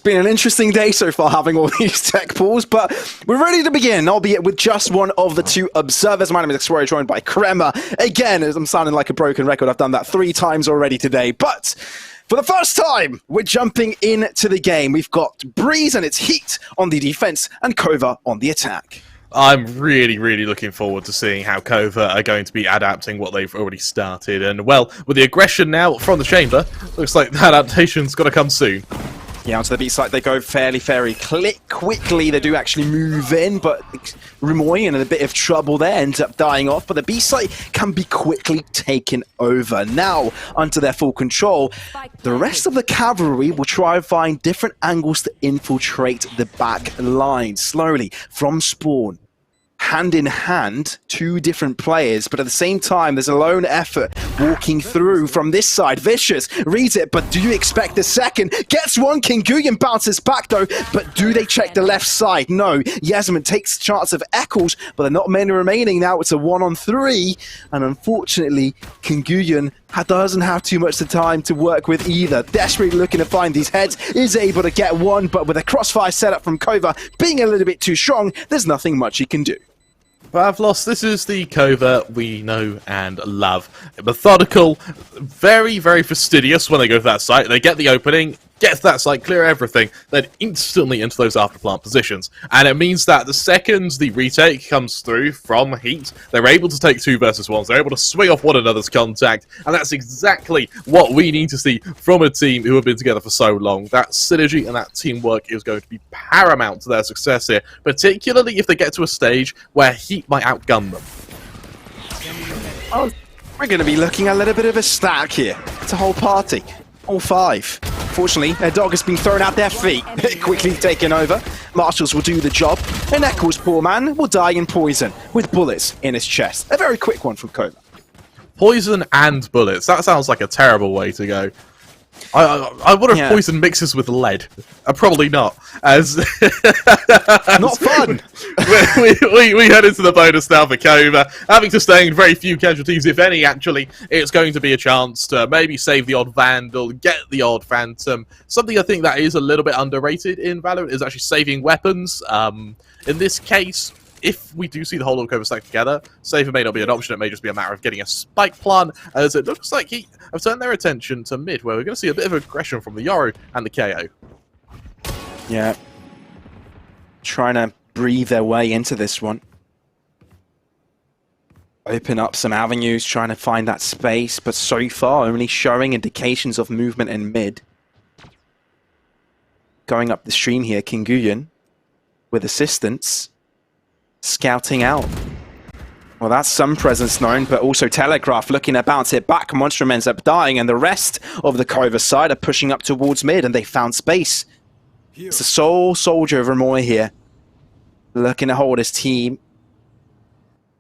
been an interesting day so far having all these tech pools, but we're ready to begin, albeit with just one of the two observers. My name is Explorer, joined by Krema. Again, as I'm sounding like a broken record, I've done that 3 times already today, but for the first time, we're jumping into the game. We've got Breeze and its HEET on the defense and KOVA on the attack. I'm really looking forward to seeing how KOVA are going to be adapting what they've already started. And, well, with the aggression now from the chamber, looks like the adaptation's got to come soon. Yeah, onto the B side they go fairly quickly. They do actually move in, but Remoy in a bit of trouble there, ends up dying off. But the B side can be quickly taken over. Now, under their full control, the rest of the cavalry will try and find different angles to infiltrate the back line. Slowly, from spawn, hand in hand, 2 different players, but at the same time, there's a lone effort walking through from this side. Vicious reads it, but do you expect the second? Gets one, Kinguyan bounces back though, but do they check the left side? No, Yasmin takes the chance of Eccles, but there are not many remaining now. It's a 1-on-3, and unfortunately, Kinguyan doesn't have too much time to work with either. Desperately looking to find these heads, is able to get one, but with a crossfire setup from KOVA being a little bit too strong, there's nothing much he can do. But I've lost. This is the KOVA we know and love. Methodical, very fastidious when they go to that site. They get the opening, get to that site, clear everything, then instantly into those after-plant positions. And it means that the second the retake comes through from HEET, they're able to take 2 versus 1s. They're able to swing off one another's contact. And that's exactly what we need to see from a team who have been together for so long. That synergy and that teamwork is going to be paramount to their success here, particularly if they get to a stage where HEET might outgun them. Oh, we're going to be looking at a little bit of a stack here. It's a whole party. All 5. Fortunately, their dog has been thrown out their feet. Quickly taken over. Marshals will do the job. And Eccles, poor man, will die in poison with bullets in his chest. A very quick one from KOVA. Poison and bullets. That sounds like a terrible way to go. I wonder if poison mixes with lead. Probably not. As not fun. we head into the bonus now for KOVA, having sustained very few casualties, if any. Actually, it's going to be a chance to maybe save the odd Vandal, get the odd Phantom. Something I think that is a little bit underrated in Valorant is actually saving weapons. In this case, if we do see the whole of KOVA stack together, saving may not be an option. It may just be a matter of getting a spike plant, as it looks like HEET have turned their attention to mid, where we're going to see a bit of aggression from the YORU and the KO. Yeah. Trying to breathe their way into this one. Open up some avenues, trying to find that space, but so far only showing indications of movement in mid. Going up the stream here, Kinguyan with assistance. Scouting out. Well, that's some presence known, but also Telegraph looking to bounce it back. Monstrum ends up dying, and the rest of the KOVA side are pushing up towards mid, and they found space. It's the sole soldier of Remoy here. Looking to hold his team.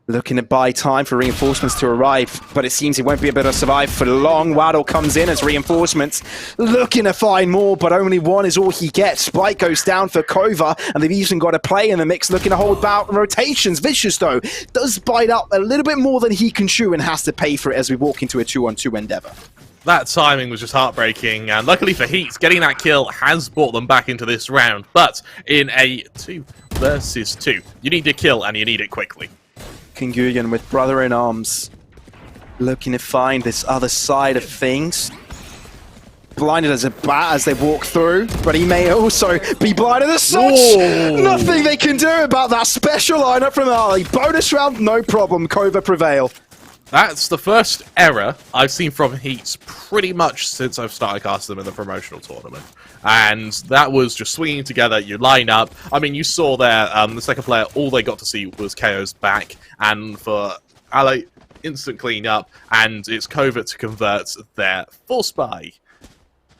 Looking to buy time for reinforcements to arrive, but it seems he won't be able to survive for long. Waddle comes in as reinforcements, looking to find more, but only one is all he gets. Spike goes down for KOVA, and they've even got a play in the mix, looking to hold out rotations. Vicious, though, does bite up a little bit more than he can chew and has to pay for it as we walk into a 2-on-2 endeavor. That timing was just heartbreaking, and luckily for HEET, getting that kill has brought them back into this round. But in a 2 versus 2, you need to kill, and you need it quickly. Kinguyan with brother in arms, looking to find this other side of things. Blinded as a bat as they walk through, but he may also be blinded as such. Whoa. Nothing they can do about that special lineup from Ali. Bonus round, no problem. KOVA prevail. That's the first error I've seen from HEET pretty much since I've started casting them in the promotional tournament. And that was just swinging together, you line up. I mean, you saw there, the second player, all they got to see was KO's back. And for Ali, instant clean up, and it's KOVA to convert their force buy.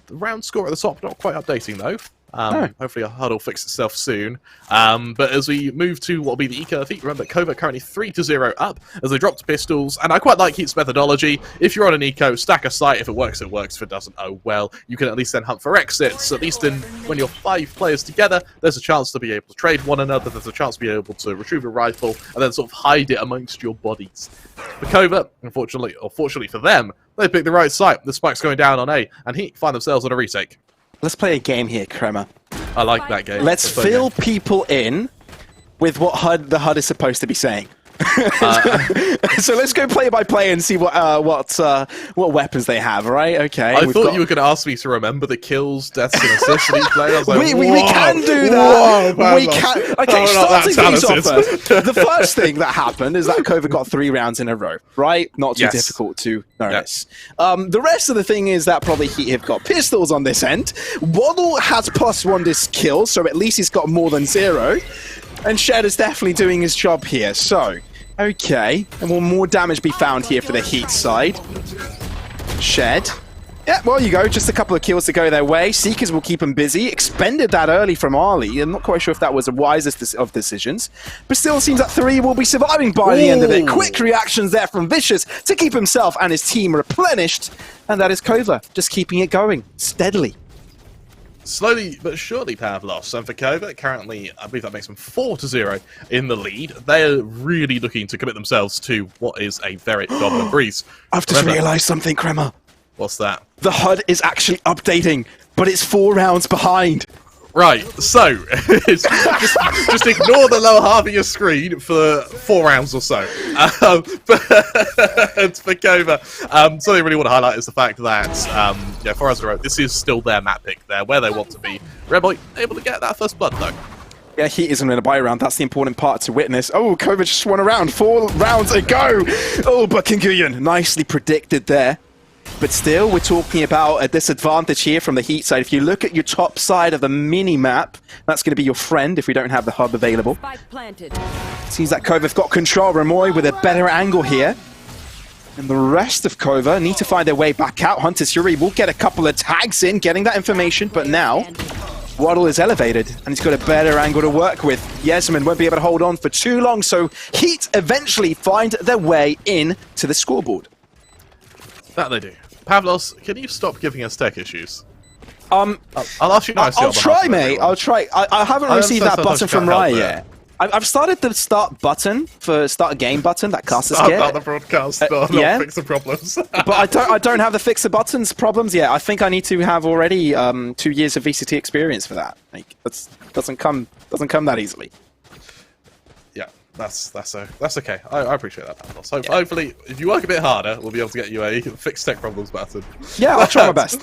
The round score at the top, not quite updating though. Hopefully our HUD will fix itself soon. But as we move to what will be the E-curve heat, remember KOVA currently 3-0 up as they dropped pistols. And I quite like HEET's methodology. If you're on an eco, stack a site. If it works, it works. If it doesn't, oh well. You can at least then hunt for exits. At least when you're 5 players together, there's a chance to be able to trade one another. There's a chance to be able to retrieve a rifle and then sort of hide it amongst your bodies. For KOVA, unfortunately, or fortunately for them, they picked the right site. The spike's going down on A, and HEET find themselves on a retake. Let's play a game here, Krema. I like that game. Let's fill people in with what the HUD is supposed to be saying. So let's go play by play and see what weapons they have, right? Okay. I thought you were going to ask me to remember the kills, deaths, and assists that each player. I was like, we can do that. Whoa, we can. Okay, starting things off first. The first thing that happened is that KOVA got 3 rounds in a row, right? Not too difficult to notice. The rest of the thing is that probably HEET have got pistols on this end. Waddle has +1 this kill, so at least he's got more than 0. And Shed is definitely doing his job here, so... Okay, and will more damage be found here for the HEET side? Shed. Yeah, well, you go. Just a couple of kills to go their way. Seekers will keep them busy. Expended that early from Ali. I'm not quite sure if that was the wisest of decisions. But still seems that 3 will be surviving by the end of it. Quick reactions there from Vicious to keep himself and his team replenished. And that is KOVA, just keeping it going steadily. Slowly but surely, Pavlos. And for KOVA, currently, I believe that makes them 4-0 in the lead. They're really looking to commit themselves to what is a very dominant breeze. I've just realised something, Kremer. What's that? The HUD is actually updating, but it's 4 rounds behind. Right, so just ignore the lower half of your screen for 4 rounds or so. But for KOVA, something I really want to highlight is the fact that 4 rounds in a row, this is still their map pick. They're where they want to be. Redboy able to get that first blood though. Yeah, he isn't in a buy round. That's the important part to witness. Oh, KOVA just won a round. 4 rounds ago. Oh, but Kinguyen nicely predicted there. But still, we're talking about a disadvantage here from the HEET side. If you look at your top side of the mini-map, that's going to be your friend if we don't have the hub available. Seems that KOVA have got control. Ramoy with a better angle here. And the rest of KOVA need to find their way back out. Hunter's Fury will get a couple of tags in, getting that information. But now, Waddle is elevated, and he's got a better angle to work with. Yasmin won't be able to hold on for too long, so HEET eventually find their way in to the scoreboard. That they do. Pavlos, can you stop giving us tech issues? I'll ask you nicely. I'll try, mate. I'll try. I haven't received that button from Riot yet. I've started the start button for start a game button that casters get. Start the broadcast. Not fix the problems. But I don't have the fix the buttons problems yet. I think I need to have already 2 years of VCT experience for that. Like, that doesn't come that easily. That's okay. I appreciate that, Pavlos. So hopefully, if you work a bit harder, we'll be able to get you a fixed tech problems button. Yeah, I'll try my best.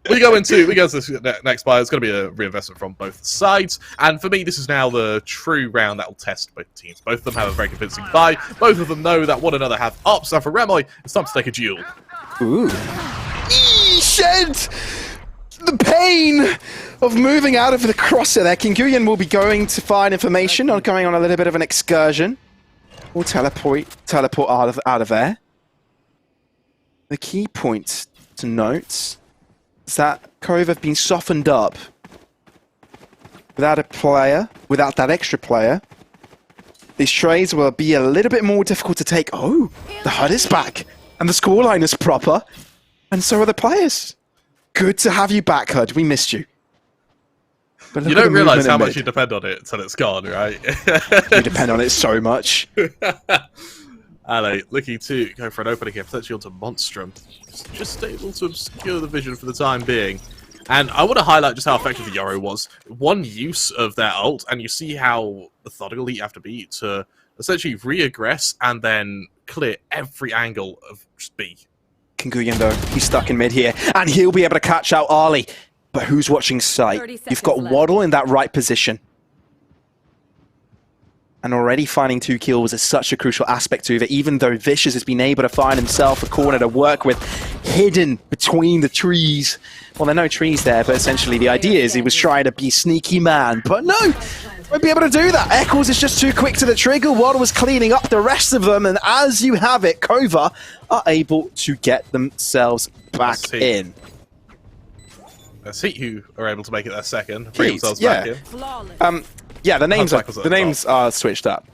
We go into this next buy. It's going to be a reinvestment from both sides, and for me, this is now the true round that will test both teams. Both of them have a very convincing buy. Both of them know that one another have ups, and for Remoy, it's time to take a duel. Ooh. Shed! The pain of moving out of the crosser there. Kinguyen will be going to find information or going on a little bit of an excursion. We'll teleport out of there. The key point to note is that KOVA have been softened up. Without a player, without that extra player, these trades will be a little bit more difficult to take. Oh, the HUD is back, and the scoreline is proper, and so are the players. Good to have you back, HUD. We missed you. You don't realise how much you depend on it until it's gone, right? You depend on it so much. Ale looking to go for an opening here, potentially onto Monstrum. Just able to obscure the vision for the time being. And I want to highlight just how effective the YORU was. One use of their ult, and you see how methodical you have to be to essentially re-aggress and then clear every angle of just B. Kinguyen, though, he's stuck in mid here, and he'll be able to catch out Ali. But who's watching sight? You've got Waddle in that right position. And already finding 2 kills is such a crucial aspect to it, even though Vicious has been able to find himself a corner to work with, hidden between the trees. Well, there are no trees there, but essentially the idea is he was trying to be sneaky man. But no, won't be able to do that. Eccles is just too quick to the trigger. Waddle was cleaning up the rest of them, and as you have it, KOVA are able to get themselves back in. It's HEET who are able to make it their second, bring themselves back in. Yeah, the names are switched up.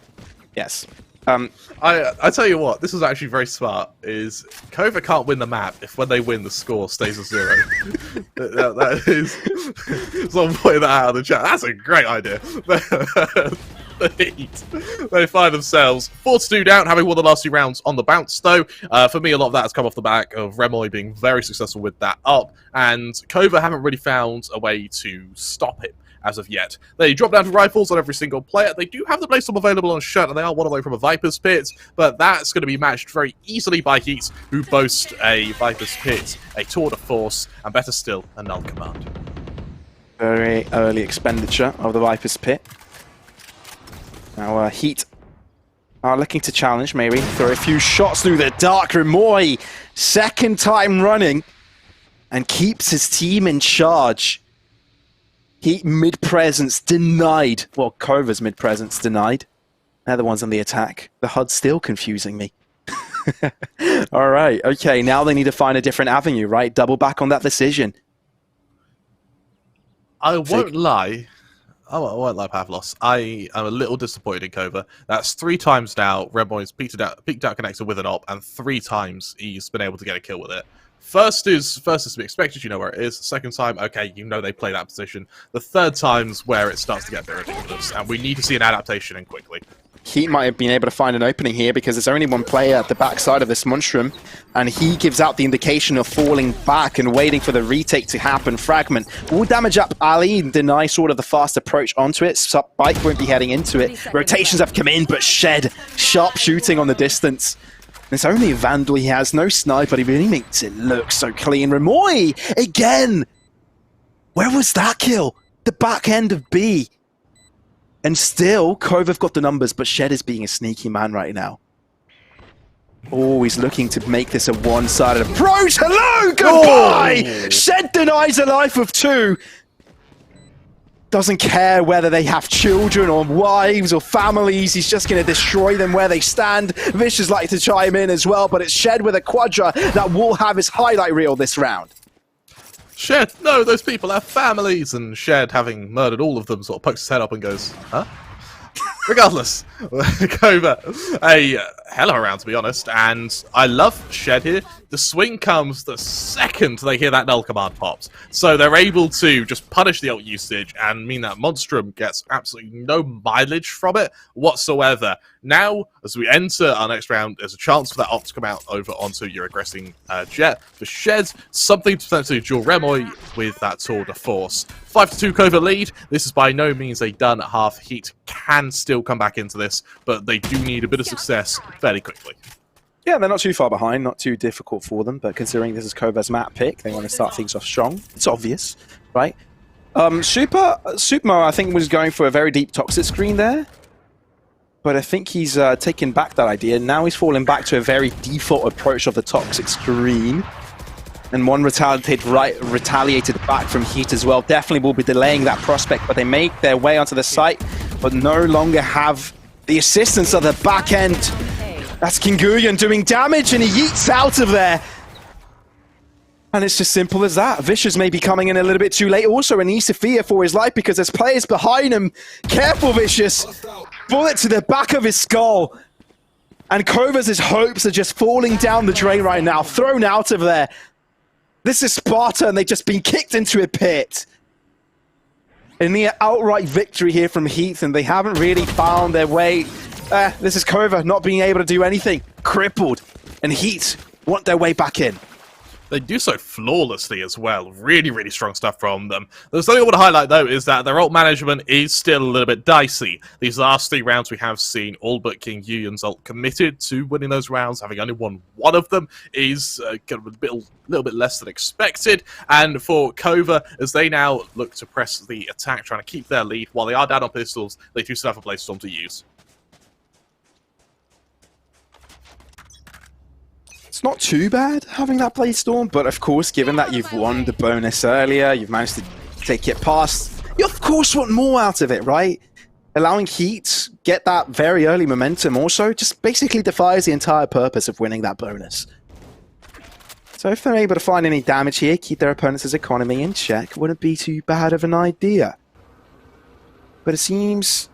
Yes. I tell you what, this is actually very smart. Is KOVA can't win the map if when they win the score stays at 0. that is someone pointed that out in the chat. That's a great idea. The Heat, they find themselves 4-2 down, having won the last 2 rounds on the bounce. Though for me, a lot of that has come off the back of Remoy being very successful with that up, and KOVA haven't really found a way to stop him as of yet. They drop down to rifles on every single player. They do have the playstyle available on shirt, and they are one away from a Viper's Pit, but that's going to be matched very easily by Heat, who boast a Viper's Pit, a Tour de Force, and better still, a Null Command. Very early expenditure of the Viper's Pit. Now Heat are looking to challenge, maybe throw a few shots through the dark. Remoy, second time running, and keeps his team in charge. Heat mid-presence denied. Well, KOVA's mid-presence denied. They're the ones on the attack. The HUD's still confusing me. All right, okay, now they need to find a different avenue, right? Double back on that decision. I won't lie. I won't lie, Pavlos. I am a little disappointed in KOVA. That's 3 times now Remoy's peeked out connector with an op, and 3 times he's been able to get a kill with it. First is to be expected, you know where it is. Second time, okay, you know they play that position. The third time's where it starts to get a bit ridiculous, and we need to see an adaptation in quickly. Heat might have been able to find an opening here because there's only one player at the backside of this Monstrum, and he gives out the indication of falling back and waiting for the retake to happen. Fragment will damage up Ali and deny sort of the fast approach onto it. Bike won't be heading into it. Rotations have come in, but Shed, sharp shooting on the distance. It's only a Vandal he has, no snipe, but he really makes it look so clean. Remoy, again! Where was that kill? The back end of B. And still, KOVA have got the numbers, but Shed is being a sneaky man right now. Always looking to make this a one-sided approach. Hello, goodbye! Oh. Shed denies a life of 2. Doesn't care whether they have children or wives or families. He's just going to destroy them where they stand. Vicious like to chime in as well, but it's Shed with a Quadra that will have his highlight reel this round. Shed, no, those people have families, and Shed, having murdered all of them, sort of pokes his head up and goes, huh? Regardless, KOVA, a hell of a round to be honest, and I love Shed here. The swing comes the second they hear that Null Command pops, so they're able to just punish the ult usage and mean that Monstrum gets absolutely no mileage from it whatsoever. Now, as we enter our next round, there's a chance for that ult to come out over onto your aggressing Jet. For Shed, something to potentially duel Remoy with that Tour de Force. 5-2 KOVA lead. This is by no means a done half. Heat can still come back into this, but they do need a bit of success fairly quickly. Yeah, they're not too far behind, not too difficult for them, but considering this is KOVA's map pick, they want to start things off strong. It's obvious, right? Supermo, I think, was going for a very deep toxic screen there, but I think he's taken back that idea. Now he's falling back to a very default approach of the toxic screen, and one retaliated back from Heat as well. Definitely will be delaying that prospect, but they make their way onto the site, but no longer have the assistance of the back end. That's Kinguyan doing damage, and he yeets out of there. And it's just simple as that. Vicious may be coming in a little bit too late. Also, and needs to fear for his life because there's players behind him. Careful, Vicious. Bullet to the back of his skull. And KOVA's hopes are just falling down the drain right now. Thrown out of there. This is Sparta, and they've just been kicked into a pit. A near outright victory here from Heat, and they haven't really found their way. This is KOVA not being able to do anything. Crippled. And Heat want their way back in. They do so flawlessly as well. Really, really strong stuff from them. The something I want to highlight, though, is that their ult management is still a little bit dicey. These last 3 rounds we have seen all but Kinguyan's ult committed to winning those rounds. Having only won one of them is a little bit less than expected. And for KOVA, as they now look to press the attack, trying to keep their lead, while they are down on pistols, they do still have a Blaze Storm to use. It's not too bad having that Blaze Storm, but of course, given that you've won the bonus earlier, you've managed to take it past, you of course want more out of it, right? Allowing Heat get that very early momentum also just basically defies the entire purpose of winning that bonus. So if they're able to find any damage here, keep their opponent's economy in check, wouldn't be too bad of an idea. But it seems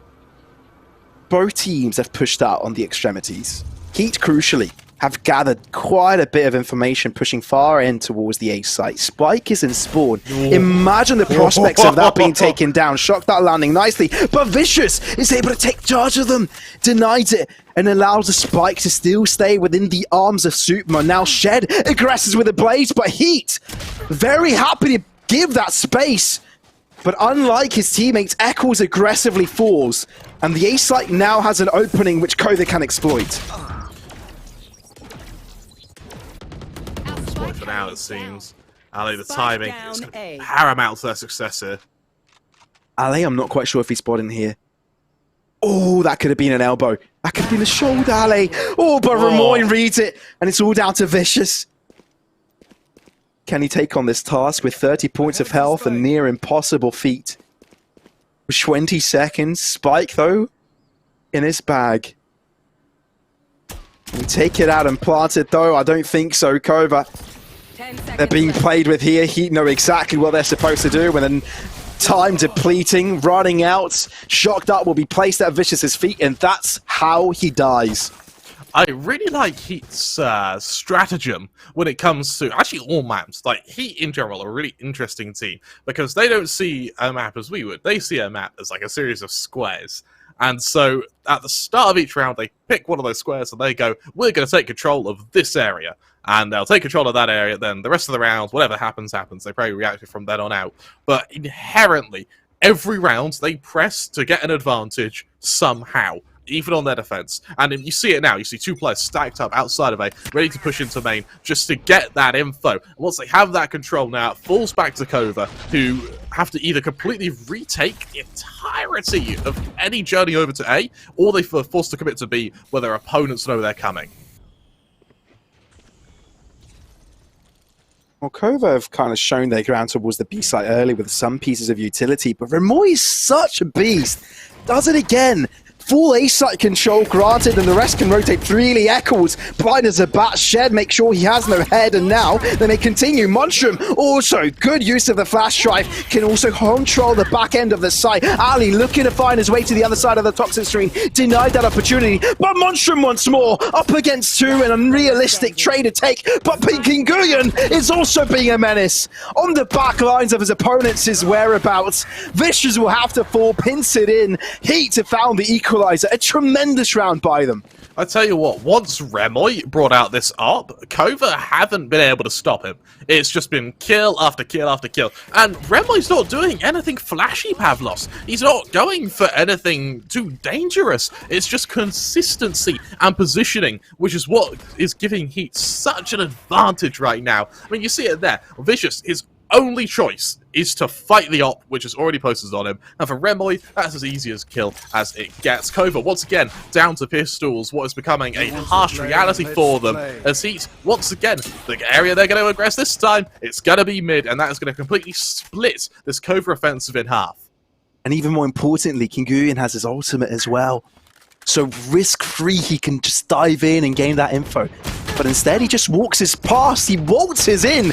both teams have pushed out on the extremities. HEET, crucially, have gathered quite a bit of information pushing far in towards the A site. Spike is in spawn. Imagine the prospects of that being taken down. Shock that landing nicely, but Vicious is able to take charge of them. Denies it and allows the Spike to still stay within the arms of Superman. Now Shed aggresses with a blaze, but HEET very happy to give that space. But unlike his teammates, Eccles aggressively falls, and the A site now has an opening which KOVA can exploit. For now, it seems. Ali, the timing is going to be paramount to their success here. Ali, I'm not quite sure if he's spotting here. Oh, that could have been an elbow. That could have been a shoulder, Ali. Oh, but Ramoy reads it, and it's all down to Vicious. Can he take on this task with 30 points of health and near impossible feat? With 20 seconds, Spike, though, in his bag. Can he take it out and plant it, though? I don't think so, KOVA. They're being played with here. HEET know exactly what they're supposed to do. And then time depleting, running out. Shocked Up will be placed at Vicious's feet, and that's how he dies. I really like HEET's stratagem when it comes to actually all maps. Like, HEET in general are a really interesting team because they don't see a map as we would. They see a map as like a series of squares. And so at the start of each round, they pick one of those squares and they go, we're going to take control of this area. And they'll take control of that area, then the rest of the rounds, whatever happens, happens. They probably react from then on out. But inherently, every round, they press to get an advantage somehow, even on their defense. And you see it now. You see two players stacked up outside of A, ready to push into main, just to get that info. And once they have that control now, it falls back to KOVA, who have to either completely retake the entirety of any journey over to A, or they're forced to commit to B, where their opponents know they're coming. Well, KOVA have kind of shown their ground towards the B site early with some pieces of utility, but Ramoy is such a beast. Does it again. Full A site control granted, and the rest can rotate freely. Eccles, blind as a bat. Shed, make sure he has no head, and now they may continue. Monstrum, also good use of the flash drive, can also control the back end of the site. Ali looking to find his way to the other side of the toxic screen, denied that opportunity, but Monstrum once more, up against two, an unrealistic trade to take, but Pinkinguyen is also being a menace. On the back lines of his opponents' whereabouts, Vicious will have to fall, pinch it in. HEET have found the equalizer. A tremendous round by them. I tell you what, once Remoy brought out this op, KOVA haven't been able to stop him. It's just been kill after kill after kill. And Remoy's not doing anything flashy, Pavlos. He's not going for anything too dangerous. It's just consistency and positioning, which is what is giving HEET such an advantage right now. I mean, you see it there. Vicious is only choice is to fight the op, which is already posted on him. And for Remoy, that's as easy as kill as it gets. KOVA, once again, down to pistols, what is becoming a harsh reality for them. As HEET, once again, the area they're going to aggress this time, it's going to be mid, and that is going to completely split this KOVA offensive in half. And even more importantly, Kinguyen has his ultimate as well. So risk-free, he can just dive in and gain that info. But instead, he just walks his past, he waltzes in.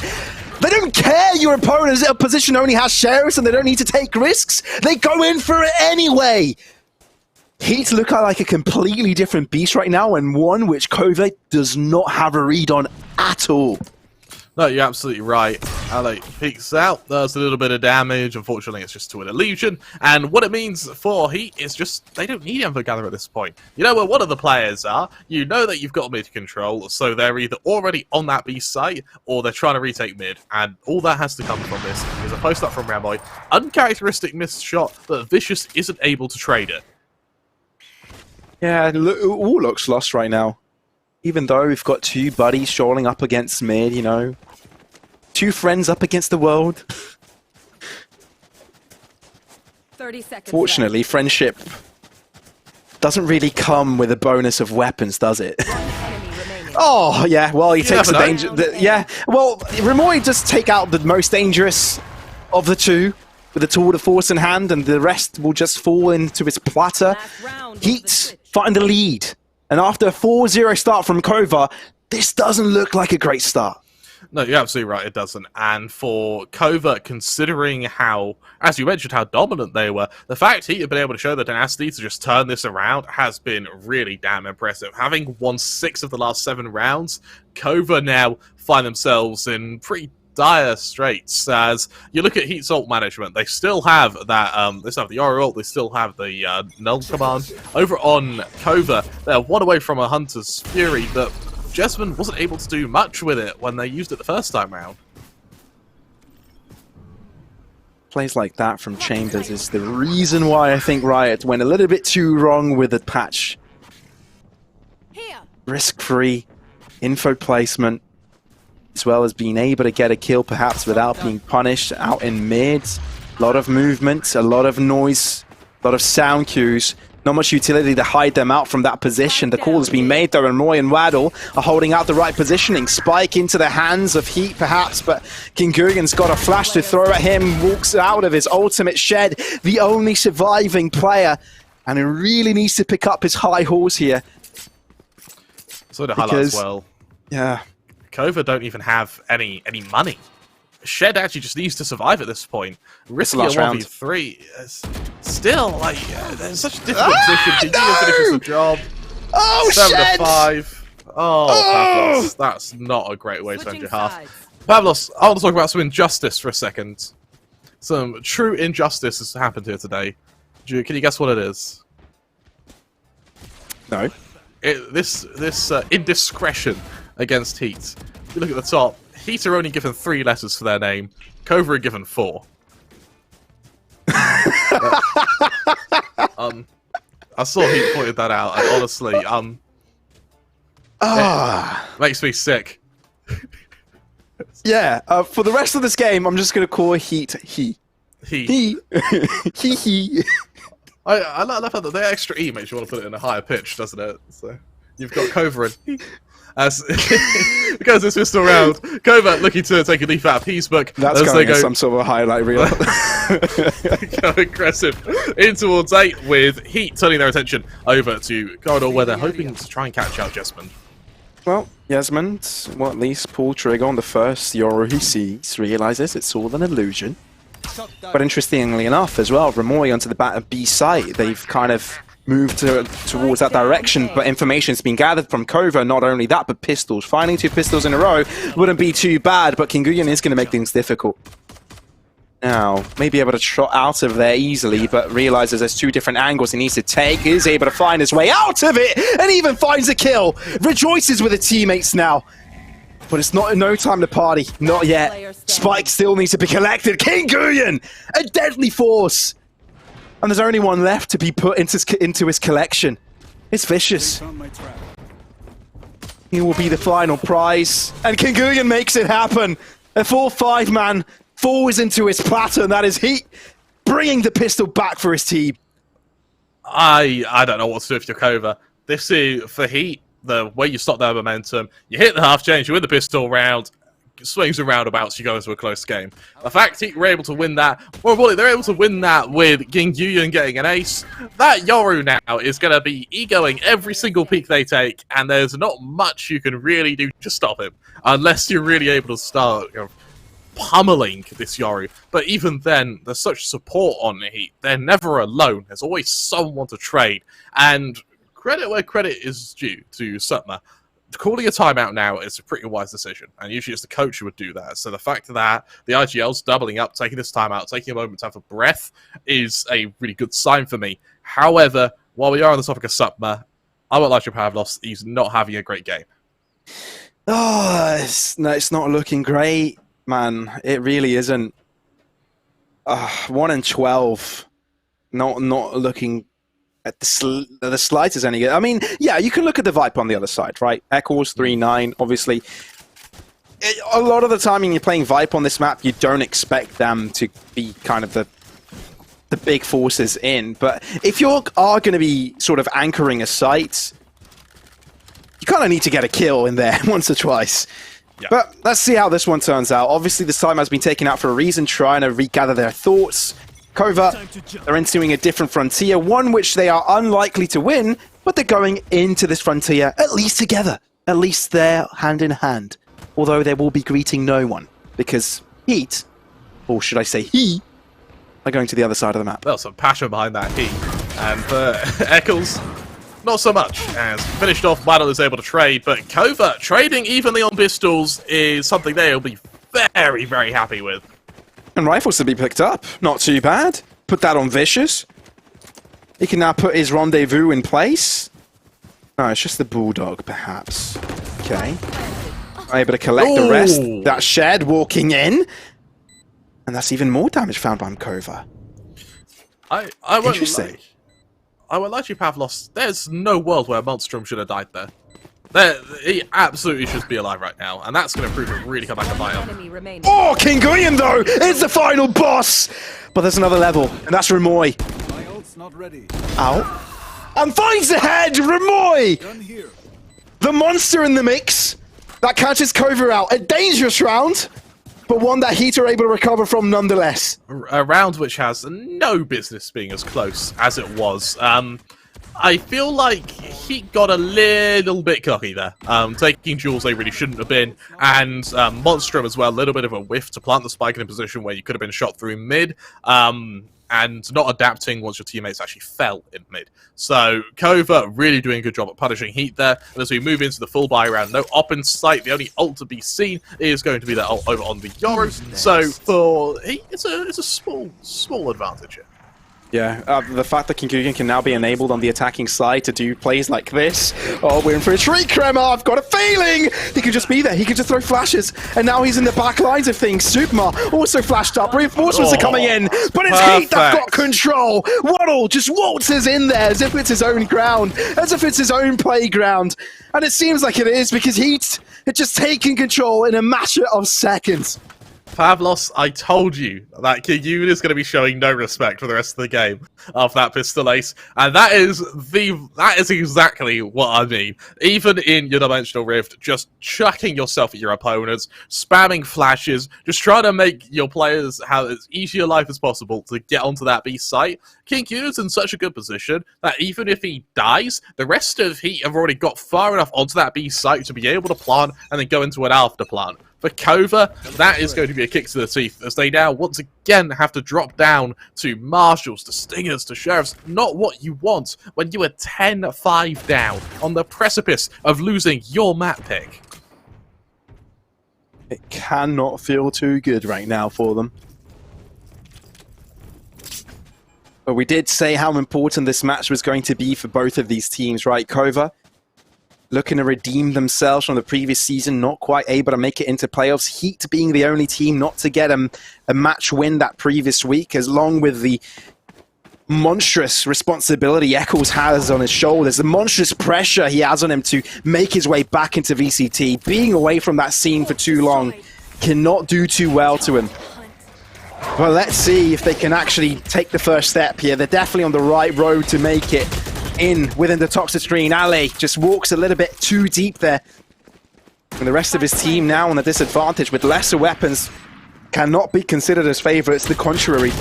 They don't care your opponent's position only has sheriffs and they don't need to take risks. They go in for it anyway. HEET look like a completely different beast right now, and one which KOVA does not have a read on at all. No, you're absolutely right. Ali peeks out, does a little bit of damage. Unfortunately, it's just to an illusion. And what it means for HEET is just they don't need Info Gather at this point. You know where one of the players are. You know that you've got mid control, so they're either already on that B site or they're trying to retake mid. And all that has to come from this is a post up from Remoy. Uncharacteristic missed shot, but Vicious isn't able to trade it. Yeah, it all looks lost right now. Even though we've got two buddies strolling up against mid, you know. Two friends up against the world. 30 seconds Fortunately, left. friendship doesn't really come with a bonus of weapons, does it? Oh, yeah, well, he takes the danger. Yeah, well, Remoy just take out the most dangerous of the two with a tool of force in hand, and the rest will just fall into his platter. HEET find the lead. And after a 4-0 start from KOVA, this doesn't look like a great start. No, you're absolutely right, it doesn't. And for KOVA, considering how, as you mentioned, how dominant they were, the fact he had been able to show the tenacity to just turn this around has been really damn impressive. Having won 6 of the last 7 rounds, KOVA now find themselves in pretty dire straits. As you look at HEET's ult management, they still have that, they still have the YORU ult, they still have the null command. Over on KOVA, they're one away from a Hunter's Fury, but Jessamine wasn't able to do much with it when they used it the first time round. Plays like that from Chambers is the reason why I think Riot went a little bit too wrong with the patch. Risk-free info placement, as well as being able to get a kill perhaps without being punished out in mid. A lot of movement, a lot of noise, a lot of sound cues. Not much utility to hide them out from that position. The call has been made though, and Roy and Waddle are holding out the right positioning. Spike into the hands of HEET perhaps, but Kingurian's got a flash to throw at him, walks out of his ultimate shed, the only surviving player, and he really needs to pick up his high horse here. So to highlight as well, yeah, KOVA don't even have any money. Shed actually just needs to survive at this point. Risky a 1v3. Still, like, there's such a difficult position. Kingurian finishes the job. Oh, 7 to 5. Oh, Pavlos, that's not a great way to end your half. Pavlos, I want to talk about some injustice for a second. Some true injustice has happened here today. Can you guess what it is? No. This indiscretion against HEET. If you look at the top, HEET are only given 3 letters for their name. KOVA are given 4. I saw HEET pointed that out, and honestly, it makes me sick. Yeah, for the rest of this game, I'm just going to call HEET he. He. He. I love how the extra E makes you want to put it in a higher pitch, doesn't it? So you've got KOVA and as because this pistol round, KOVA looking to take a leaf out of HEET's book. That's going in some sort of a highlight reel. Go aggressive in towards 8 with HEET turning their attention over to Corridor, where they're hoping to try and catch out Jessamine. Well, Jessamine will at least pull trigger on the first YORU he sees, realizes it's all an illusion. But interestingly enough as well, Ramoy onto the B site, they've kind of moved towards that direction, but information's been gathered from KOVA, not only that, but pistols. Finding 2 pistols in a row wouldn't be too bad, but Kingurian is going to make things difficult. Now, may be able to trot out of there easily, but realizes there's 2 different angles he needs to take, is able to find his way out of it, and even finds a kill. Rejoices with his teammates now. But it's no time to party. Not yet. Spike still needs to be collected. Kingurian! A deadly force! And there's only one left to be put into his collection. It's Vicious. He will be the final prize. And Kingurian makes it happen. A 4-5-man falls into his platter, and that is HEET bringing the pistol back for his team. I don't know what to do with your KOVA. This is, for HEET, the way you stop their momentum, you hit the half change, you win the pistol round, swings and roundabouts, you go into a close game. The fact HEET were able to win that, well, they're able to win that with Kingurian getting an ace. That YORU now is going to be egoing every single peek they take, and there's not much you can really do to stop him, unless you're really able to start pummeling this YORU. But even then, there's such support on HEET. They're never alone. There's always someone to trade, and credit where credit is due to Sutma. Calling a timeout now is a pretty wise decision, and usually it's the coach who would do that. So the fact that the IGL's doubling up, taking this timeout, taking a moment to have a breath, is a really good sign for me. However, while we are on the topic of Sutma, I won't lie to Pavlos, he's not having a great game. Oh, it's not looking great, man. It really isn't. 1 in 12. Not looking at the slightest any good. I mean, yeah, you can look at the Viper on the other side, right? Echoes 3-9, obviously. A lot of the time when you're playing Viper on this map, you don't expect them to be kind of the big forces in. But if you are going to be sort of anchoring a site, you kind of need to get a kill in there once or twice. Yeah. But let's see how this one turns out. Obviously, this time has been taken out for a reason, trying to regather their thoughts. KOVA are entering a different frontier, one which they are unlikely to win, but they're going into this frontier at least together. At least they're hand in hand. although they will be greeting no one, because HEET, or should I say he, are going to the other side of the map. Well, some passion behind that heat. And for Eccles, not so much. As finished off, Battle is able to trade, but KOVA trading evenly on pistols is something they'll be very, very happy with. And rifles to be picked up, not too bad. Put that on Vicious. He can now put his rendezvous in place. No, it's just the Bulldog, perhaps. Okay. Able to collect the rest. That Shed walking in. And that's even more damage found by KOVA. I Interesting. I would like you, Pavlos. There's no world where Monstrum should have died there. He absolutely should be alive right now, and that's going to prove it really come back to bite him. Enemy remaining. Oh, King Guyan, though, is the final boss! But there's another level, and that's Remoy. My ult's not ready. Out. And finds the head! Remoy! Done here. The monster in the mix. That catches KOVA out. A dangerous round, but one that HEET are able to recover from nonetheless. A round which has no business being as close as it was. I feel like he got a little bit cocky there, taking duels they really shouldn't have been, and Monstrum as well, a little bit of a whiff to plant the spike in a position where you could have been shot through mid, and not adapting once your teammates actually fell in mid. So KOVA really doing a good job at punishing HEET there, and as we move into the full buy round, no op in sight, the only ult to be seen is going to be that ult over on the YORU, so for HEET, it's a small advantage here. Yeah, the fact that King Guyan can now be enabled on the attacking side to do plays like this. Oh, we're in for a treat, Kremmer. I've got a feeling he could just be there. He could just throw flashes. And now he's in the back lines of things. Supermar also flashed up. Reinforcements are coming in. But it's HEET that got control. Waddle just waltzes in there as if it's his own ground. As if it's his own playground. And it seems like it is because HEET had just taken control in a matter of seconds. Pavlos, I told you that Guyan is going to be showing no respect for the rest of the game after that pistol ace, and that is exactly what I mean. Even in your Dimensional Rift, just chucking yourself at your opponents, spamming flashes, just trying to make your players have as easy a life as possible to get onto that B site. King Guyan's in such a good position that even if he dies, the rest of HEET have already got far enough onto that B site to be able to plant and then go into an after plant. For KOVA, that is going to be a kick to the teeth, as they now once again have to drop down to Marshals, to Stingers, to Sheriffs. Not what you want when you are 10-5 down on the precipice of losing your map pick. It cannot feel too good right now for them. But we did say how important this match was going to be for both of these teams, right? KOVA looking to redeem themselves from the previous season, not quite able to make it into playoffs. HEET being the only team not to get a match win that previous week, as long with the monstrous responsibility Eccles has on his shoulders, the monstrous pressure he has on him to make his way back into VCT. Being away from that scene for too long cannot do too well to him. Well, let's see if they can actually take the first step here. They're definitely on the right road to make it in within the toxic screen. Ale just walks a little bit too deep there. And the rest of his team now on a disadvantage with lesser weapons cannot be considered as favorites. The contrary.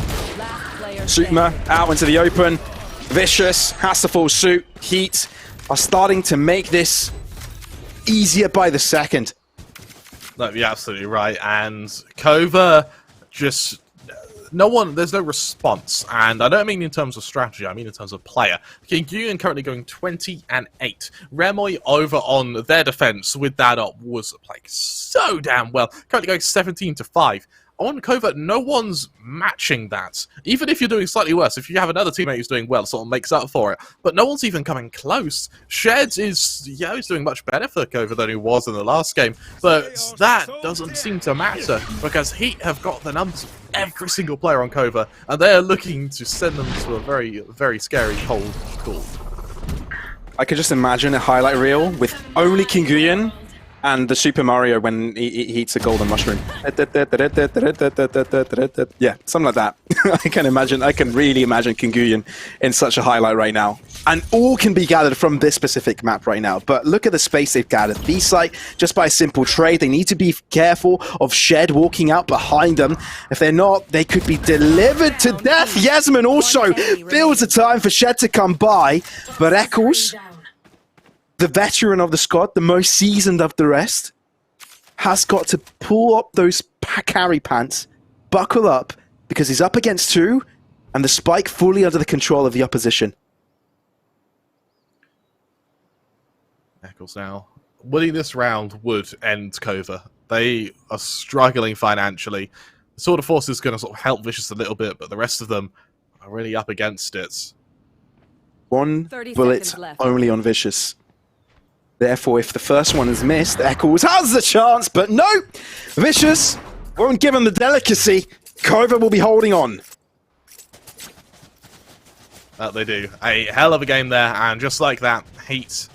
Supermar out into the open. Vicious has the full suit. HEET are starting to make this easier by the second. No, you're absolutely right. And KOVA just... there's no response, and I don't mean in terms of strategy, I mean in terms of player. King Guyan currently going 20-8. Remoy over on their defense with that up was playing so damn well, currently going 17-5. On KOVA, no one's matching that. Even if you're doing slightly worse, if you have another teammate who's doing well, sort of makes up for it. But no one's even coming close. Shed is, yeah, he's doing much better for KOVA than he was in the last game. But that doesn't seem to matter, because HEET have got the numbers of every single player on KOVA, and they're looking to send them to a very, very scary cold call. I could just imagine a highlight reel with only King Guyan and the Super Mario when he eats a golden mushroom. Yeah, something like that. I can really imagine King Guyan in such a highlight right now. And all can be gathered from this specific map right now. But look at the space they've gathered. B-site, just by a simple trade, they need to be careful of Shed walking out behind them. If they're not, they could be delivered to death. Yasmin also feels the time for Shed to come by. But Eccles, the veteran of the squad, the most seasoned of the rest, has got to pull up those carry pants, buckle up, because he's up against 2, and the spike fully under the control of the opposition. Eccles now. Winning this round would end KOVA. They are struggling financially. The Sword of Force is going to sort of help Vicious a little bit, but the rest of them are really up against it. 1 bullet only on Vicious. Therefore, if the first one is missed, Eccles has the chance, but no! Vicious won't give him the delicacy. KOVA will be holding on. That they do. A hell of a game there, and just like that, HEET,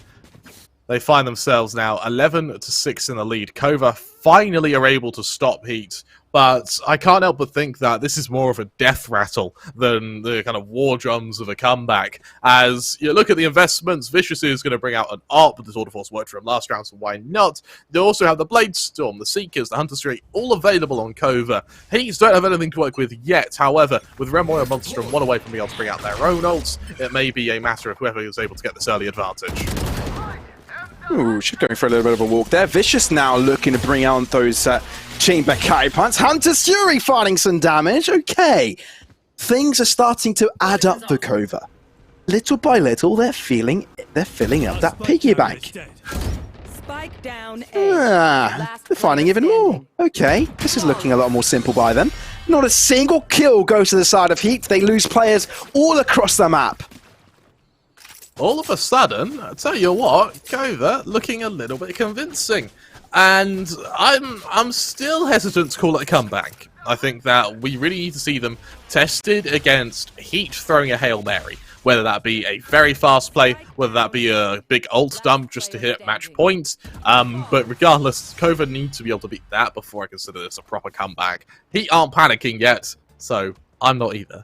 they find themselves now 11-6 in the lead. KOVA finally are able to stop HEET, but I can't help but think that this is more of a death rattle than the kind of war drums of a comeback. As you look at the investments, Vicious is going to bring out an ARP, but the Sword of Force worked for him last round, so why not? They also have the Blade Storm, the Seekers, the Hunter Street, all available on KOVA. HEET don't have anything to work with yet, however, with Remoy and Monstrum one away from being able to bring out their own ults, it may be a matter of whoever is able to get this early advantage. Ooh, she's going for a little bit of a walk there. Vicious now looking to bring out those chamber carry punts. Hunter's Fury finding some damage. Okay. Things are starting to add up for KOVA. Little by little, they're filling up that piggy bank. Spike down They're finding even more. Okay, this is looking a lot more simple by them. Not a single kill goes to the side of HEET. They lose players all across the map. All of a sudden, I tell you what, KOVA looking a little bit convincing. And I'm still hesitant to call it a comeback. I think that we really need to see them tested against HEET throwing a Hail Mary. Whether that be a very fast play, whether that be a big ult dump just to hit match points. But regardless, KOVA needs to be able to beat that before I consider this a proper comeback. HEET aren't panicking yet, so I'm not either.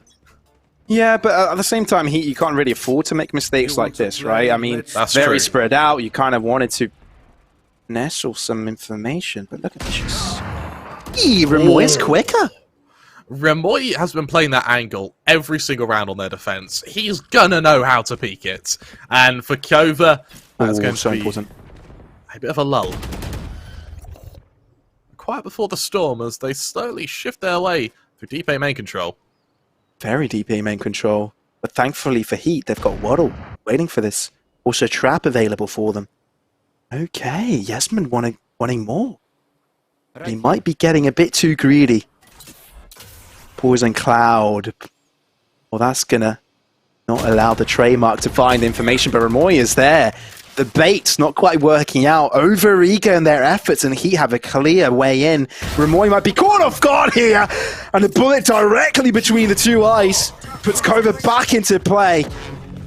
Yeah, but at the same time, HEET, you can't really afford to make mistakes like this, right? I mean, that's very true. spread out. You kind of wanted to nestle some information, but look at this. Remoy is quicker. Remoy has been playing that angle every single round on their defense. He's gonna know how to peek it. And for KOVA, that's going to be important. A bit of a lull. Quiet before the storm as they slowly shift their way through deep A main control. Very deep A main control. But thankfully for HEET, they've got Waddle waiting for this. Also Trap available for them. Okay, Yasmin wanting more. He might be getting a bit too greedy. Poison Cloud. Well, that's gonna not allow the trademark to find information, but Remoy is there. The bait's not quite working out. Over eager in their efforts, and HEET have a clear way in. Remoy might be caught off guard here, and a bullet directly between the two eyes puts KOVA back into play.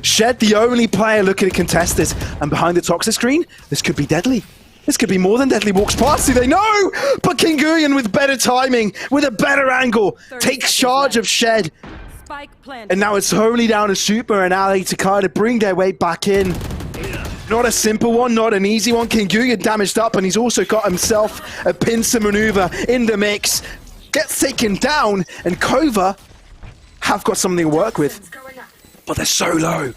Shed, the only player looking to contest this, and behind the toxic screen, this could be deadly. This could be more than deadly. Walks past, do they know? But Kinguyan with better timing, with a better angle, takes charge of Shed. And now it's only down to Super and Ali to kind of bring their way back in. Not a simple one, not an easy one. Kinguyan damaged up, and he's also got himself a pincer maneuver in the mix. Gets taken down, and KOVA have got something to work with. But they're so low.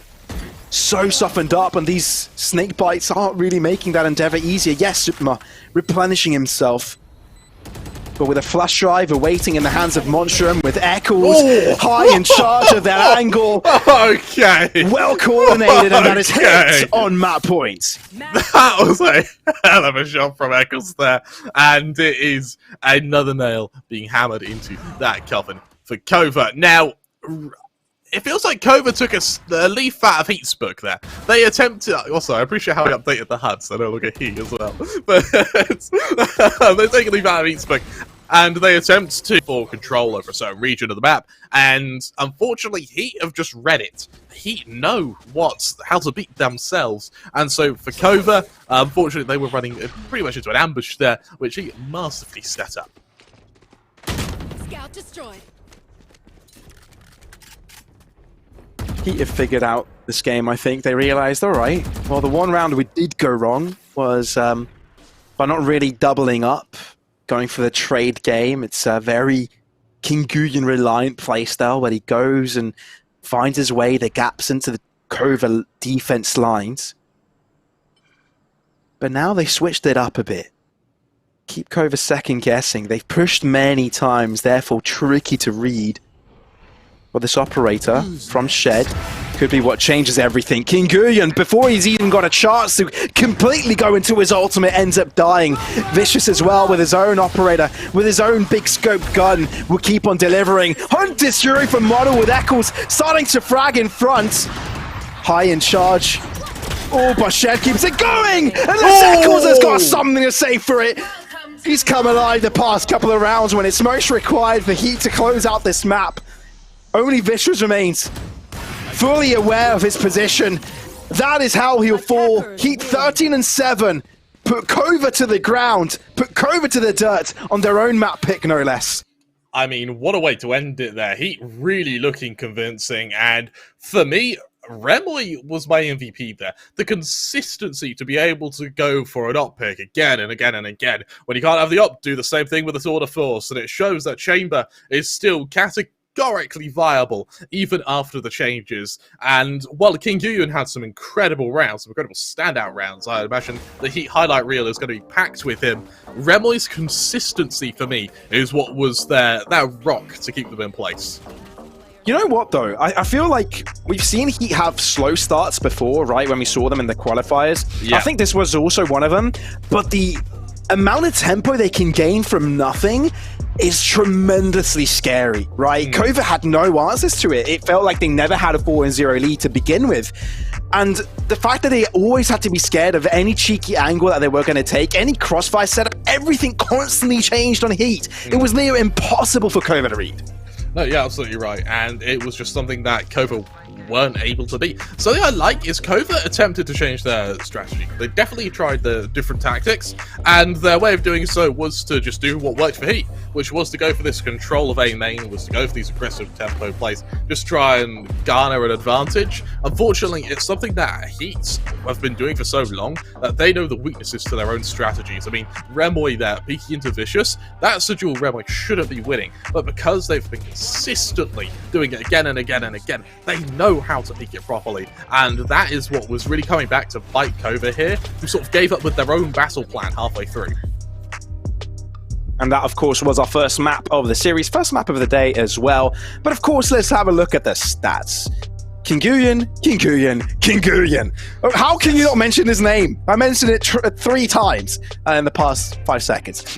So softened up, and these snake bites aren't really making that endeavor easier. Yes, Supma replenishing himself. But with a flash drive awaiting in the hands of Monstrum, with Eccles high in charge of that angle. Okay. Well coordinated, and that is hit on map point. That was a hell of a shot from Eccles there. And it is another nail being hammered into that coffin for KOVA. Now, it feels like KOVA took a leaf out of HEET's book there. They attempted... Also, I appreciate how he updated the HUD, so I don't look at HEET as well. But they take a leaf out of HEET's book, and they attempt to full control over a certain region of the map. And unfortunately, HEET have just read it. HEET know how to beat themselves. And so for KOVA, unfortunately, they were running pretty much into an ambush there, which HEET masterfully set up. Scout destroyed. HEET have figured out this game, I think. They realized, all right, well, the one round we did go wrong was by not really doubling up, going for the trade game. It's a very Kinguyan-reliant playstyle where he goes and finds his way, the gaps into the KOVA defense lines. But now they switched it up a bit. keep KOVA second guessing. They've pushed many times, therefore tricky to read. But this operator from Shed could be what changes everything. King Guyon, before he's even got a chance to completely go into his ultimate, ends up dying. Vicious as well with his own operator, with his own big scope gun, will keep on delivering. Hunter's Fury from Model with Eccles starting to frag in front. High in charge. Oh, but Shed keeps it going! Unless Eccles has got something to say for it. He's come alive the past couple of rounds when it's most required for Heat to close out this map. Only Vicious remains. Fully aware of his position. That is how he'll fall. Heat 13-7. Put KOVA to the ground. Put KOVA to the dirt on their own map pick, no less. I mean, what a way to end it there. Heat really looking convincing, and for me, Remoy was my MVP there. The consistency to be able to go for an op pick again and again and again. When you can't have the op, do the same thing with the Sword of Force, and it shows that Chamber is still categorically viable even after the changes. And while King Guyon had some incredible rounds, some incredible standout rounds, I imagine the Heat highlight reel is going to be packed with him. Remoy's consistency for me is what was that rock to keep them in place. You know what, though? I feel like we've seen Heat have slow starts before, right? When we saw them in the qualifiers. Yeah. I think this was also one of them. But the amount of tempo they can gain from nothing is tremendously scary, right? KOVA had no answers to it. It felt like they never had a 4-0 lead to begin with. And the fact that they always had to be scared of any cheeky angle that they were going to take, any crossfire setup, everything constantly changed on Heat. It was near impossible for KOVA to read. No, yeah, absolutely right. And it was just something that KOVA weren't able to beat. Something I like is KOVA attempted to change their strategy. They definitely tried the different tactics, and their way of doing so was to just do what worked for Heat, which was to go for this control of A main, was to go for these aggressive tempo plays, just try and garner an advantage. Unfortunately, it's something that Heat have been doing for so long that they know the weaknesses to their own strategies. I mean, Remoy there, peeking into Vicious, that's a duel Remoy shouldn't be winning, but because they've been consistently doing it again and again and again, they know how to peek it properly, and that is what was really coming back to bite KOVA here, who sort of gave up with their own battle plan halfway through. And that, of course, was our first map of the series, first map of the day as well. But of course, let's have a look at the stats. King Guyon, King Guyon, King Guyon. How can you not mention his name? I mentioned it 3 times in the past 5 seconds.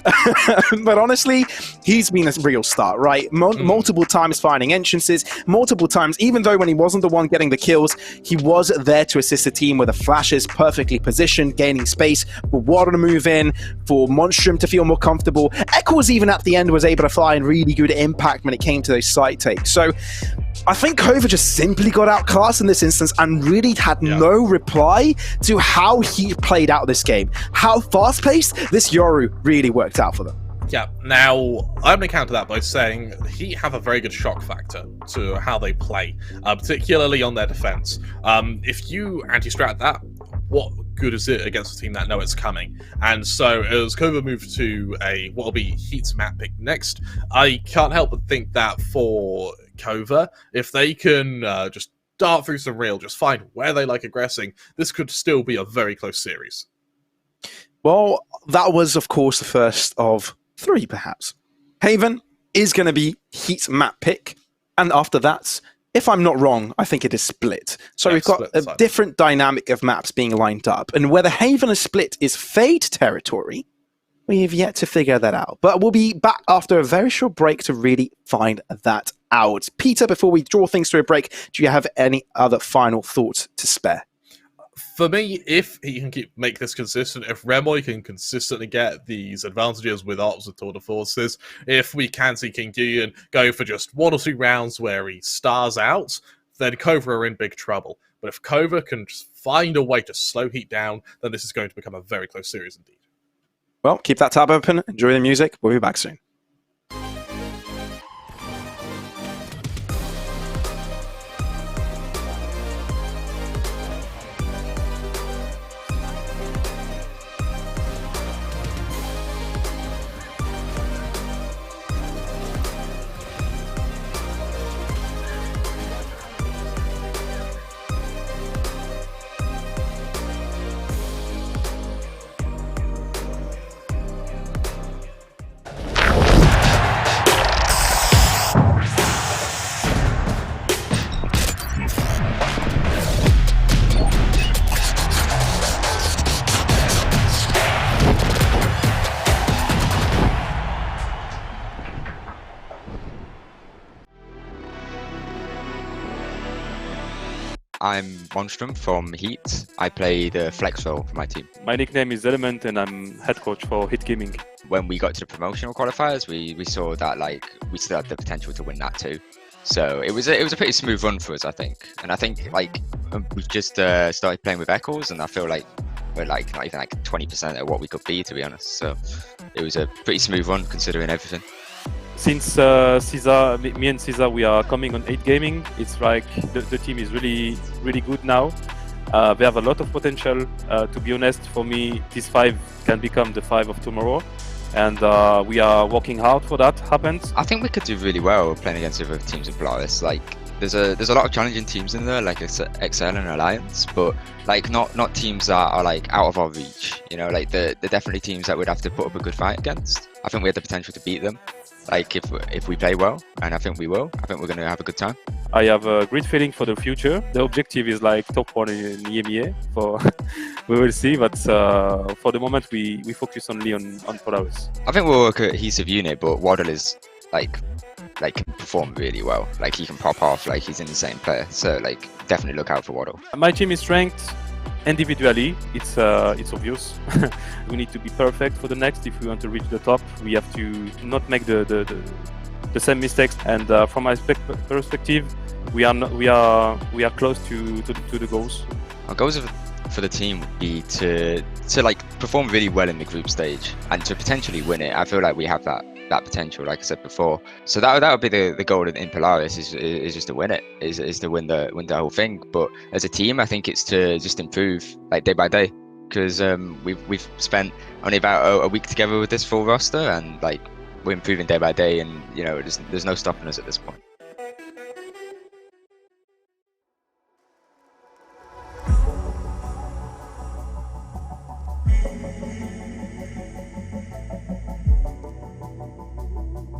But honestly, he's been a real star, right? Multiple times finding entrances, multiple times, even though when he wasn't the one getting the kills, he was there to assist the team with the flashes, perfectly positioned, gaining space for Water to move in, for Monstrum to feel more comfortable. Eccles even at the end was able to fly in really good impact when it came to those side takes. So I think KOVA just simply got outclassed in this instance and really had no reply to how he played out this game. How fast-paced this YORU really worked out for them. Yeah, now, I'm going to counter that by saying Heat have a very good shock factor to how they play, particularly on their defense. If you anti-strat that, what good is it against a team that know it's coming? And so, as KOVA move to what will be Heat's map pick next, I can't help but think that for KOVA, if they can just dart through some real, just find where they like aggressing, this could still be a very close series. Well, that was, of course, the first of 3, perhaps. Haven is going to be Heat's map pick, and after that, if I'm not wrong, I think it is split. So we've got a different dynamic of maps being lined up, and whether Haven is split is Fade territory, we have yet to figure that out. But we'll be back after a very short break to really find that out. Peter, before we draw things to a break, do you have any other final thoughts to spare? For me, if he can make this consistent, if Remoy can consistently get these advantages with ops and tour de forces, if we can see King Guyon go for just 1 or 2 rounds where he stars out, then KOVA are in big trouble. But if KOVA can just find a way to slow Heat down, then this is going to become a very close series indeed. Well, keep that tab open, enjoy the music, we'll be back soon. I'm Monstrum from HEET. I play the flex role for my team. My nickname is Element and I'm head coach for HEET Gaming. When we got to the promotional qualifiers, we saw that like we still had the potential to win that too. So it was a pretty smooth run for us, I think. And I think like we've just started playing with Eccles, and I feel like we're like not even like 20% of what we could be, to be honest. So it was a pretty smooth run considering everything. Since Caesar, me and Caesar, we are coming on 8 Gaming. It's like the team is really good now. They have a lot of potential. To be honest, for me, this 5 can become the 5 of tomorrow. And we are working hard for that happens. I think we could do really well playing against other teams in Polaris. Like there's a lot of challenging teams in there, like XL and Alliance, but like not teams that are like out of our reach. You know, like they're definitely teams that we'd have to put up a good fight against. I think we have the potential to beat them. Like if we play well, and I think we will. I think we're going to have a good time. I have a great feeling for the future. The objective is like top 1 in EMEA. For we will see, but for the moment we focus only on Polaris. I think we'll work a cohesive unit, but Waddle is like can perform really well. Like he can pop off. Like he's an insane player. So like definitely look out for Waddle. My team is ranked individually. It's obvious. We need to be perfect for the next. If we want to reach the top, we have to not make the same mistakes. And from my perspective, we are close to the goals. Our goals for the team would be to like perform really well in the group stage and to potentially win it. I feel like we have that potential, like I said before. So that would be the goal in Polaris is just to win it, is to win the whole thing. But as a team, I think it's to just improve like day by day, because we've spent only about a week together with this full roster, and like we're improving day by day, and you know there's no stopping us at this point.